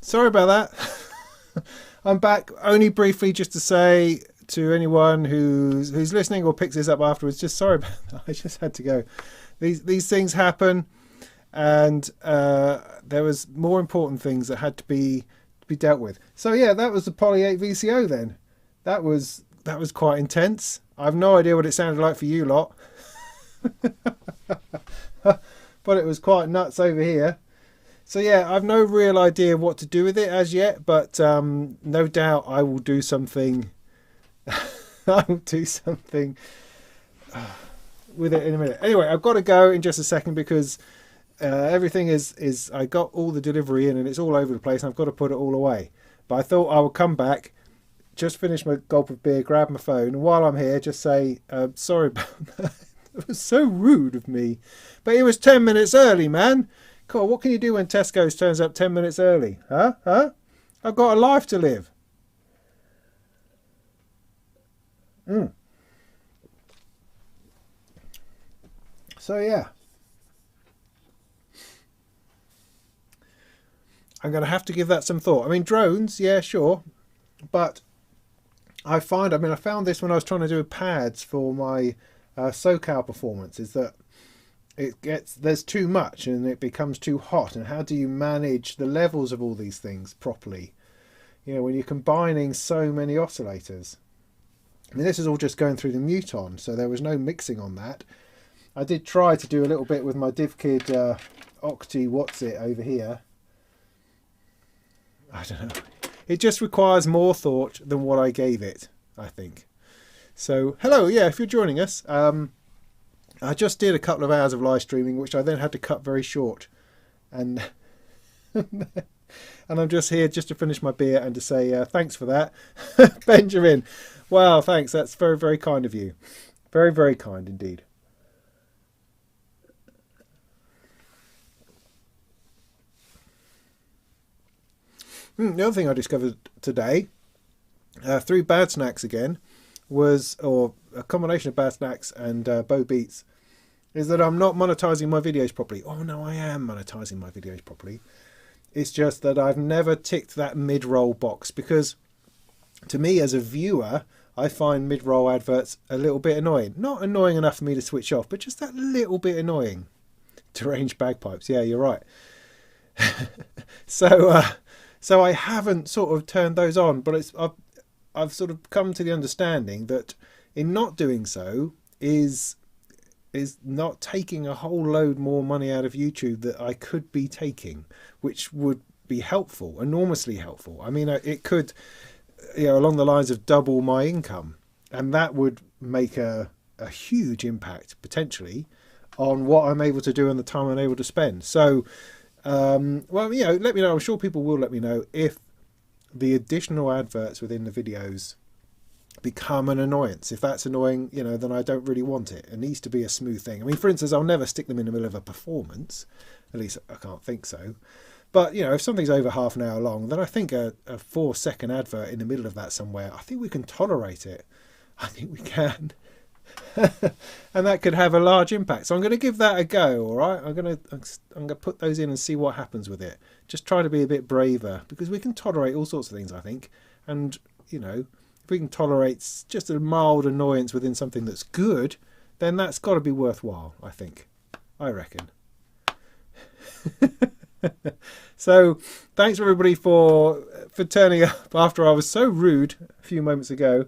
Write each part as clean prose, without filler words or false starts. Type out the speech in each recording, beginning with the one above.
Sorry about that. I'm back only briefly just to say to anyone who's listening or picks this up afterwards, just sorry about that. I just had to go. These things happen, and there was more important things that had to be dealt with. So yeah, that was the Poly 8 VCO then. That was quite intense. I have no idea what it sounded like for you lot. But it was quite nuts over here. So yeah, I've no real idea what to do with it as yet, but no doubt I will do something. I will do something with it in a minute. Anyway, I've got to go in just a second because everything is I got all the delivery in and it's all over the place and I've got to put it all away. But I thought I would come back, just finish my gulp of beer, grab my phone, and while I'm here, just say sorry about that. It was so rude of me. But it was 10 minutes early, man. God, what can you do when Tesco's turns up 10 minutes early? Huh? I've got a life to live. So yeah. I'm going to have to give that some thought. I mean, drones, yeah, sure. But I found this when I was trying to do pads for my SoCal performance, is that there's too much and it becomes too hot, and how do you manage the levels of all these things properly, you know, when you're combining so many oscillators. I mean, this is all just going through the mute on, so there was no mixing on that. I did try to do a little bit with my DivKid Octi What's-It over here. I don't know, it just requires more thought than what I gave it, I think. So hello, yeah, if you're joining us, I just did a couple of hours of live streaming, which I then had to cut very short, and and I'm just here just to finish my beer and to say thanks for that. Benjamin, wow, thanks, that's very, very kind of you, very, very kind indeed. The other thing I discovered today through Bad Snacks again was, or a combination of Bad Snacks and Bo Beats, is that I'm not monetizing my videos properly. Oh no, I am monetizing my videos properly. It's just that I've never ticked that mid-roll box, because to me as a viewer, I find mid-roll adverts a little bit annoying. Not annoying enough for me to switch off, but just that little bit annoying. Deranged bagpipes, yeah, you're right. So I haven't sort of turned those on, but I've sort of come to the understanding that in not doing so is not taking a whole load more money out of YouTube that I could be taking, which would be helpful, enormously helpful. I mean, it could, you know, along the lines of double my income, and that would make a huge impact potentially on what I'm able to do and the time I'm able to spend. So well, you know, let me know. I'm sure people will let me know if the additional adverts within the videos become an annoyance. If that's annoying, you know, then I don't really want it. It needs to be a smooth thing. I mean, for instance, I'll never stick them in the middle of a performance. At least I can't think so. But, you know, if something's over half an hour long, then I think a 4-second advert in the middle of that somewhere, I think we can tolerate it. I think we can. And that could have a large impact. So I'm going to give that a go, all right? I'm going to put those in and see what happens with it. Just try to be a bit braver, because we can tolerate all sorts of things, I think. And, you know, if we can tolerate just a mild annoyance within something that's good, then that's got to be worthwhile, I think. I reckon. So thanks everybody for turning up after I was so rude a few moments ago.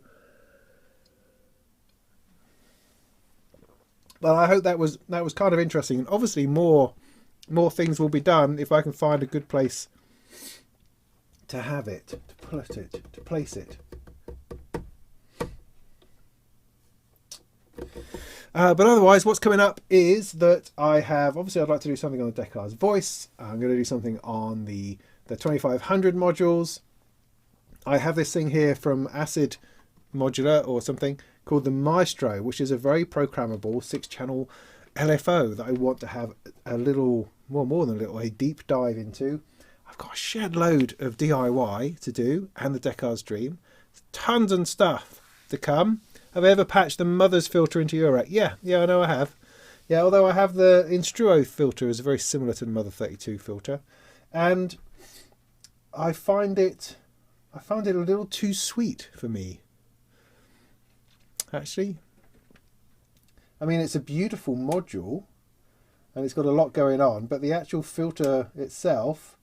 Well, I hope that was kind of interesting, and obviously more things will be done if I can find a good place to have it, to put it, to place it. But otherwise, what's coming up is that I'd like to do something on the Deckar's voice. I'm going to do something on the 2500 modules. I have this thing here from Acid Modular or something called the Maestro, which is a very programmable 6-channel LFO that I want to have a little, well, more than a little, a deep dive into. I've got a shed load of DIY to do and the Deckar's Dream. Tons and stuff to come. Have I ever patched the Mother's filter into Eurorack? Yeah, I know I have. Yeah, although I have the Instruo filter is very similar to the Mother 32 filter. And I find it a little too sweet for me. Actually, I mean, it's a beautiful module, and it's got a lot going on, but the actual filter itself,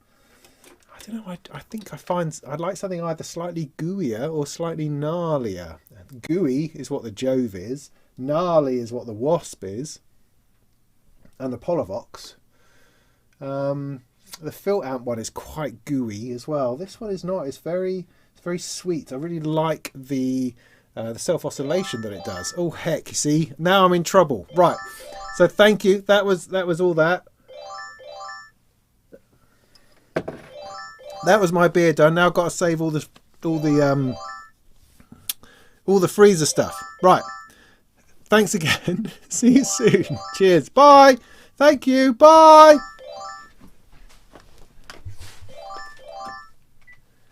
I don't know. I think I'd like something either slightly gooier or slightly gnarlier. Gooey is what the Jove is. Gnarly is what the Wasp is, and the Polivox. The Filter Amp one is quite gooey as well. This one is not. It's very sweet. I really like the self oscillation that it does. Oh heck! You see, now I'm in trouble. Right. So thank you. That was all that. That was my beer done. Now I've got to save all the freezer stuff. Right. Thanks again. See you soon. Cheers. Bye. Thank you. Bye.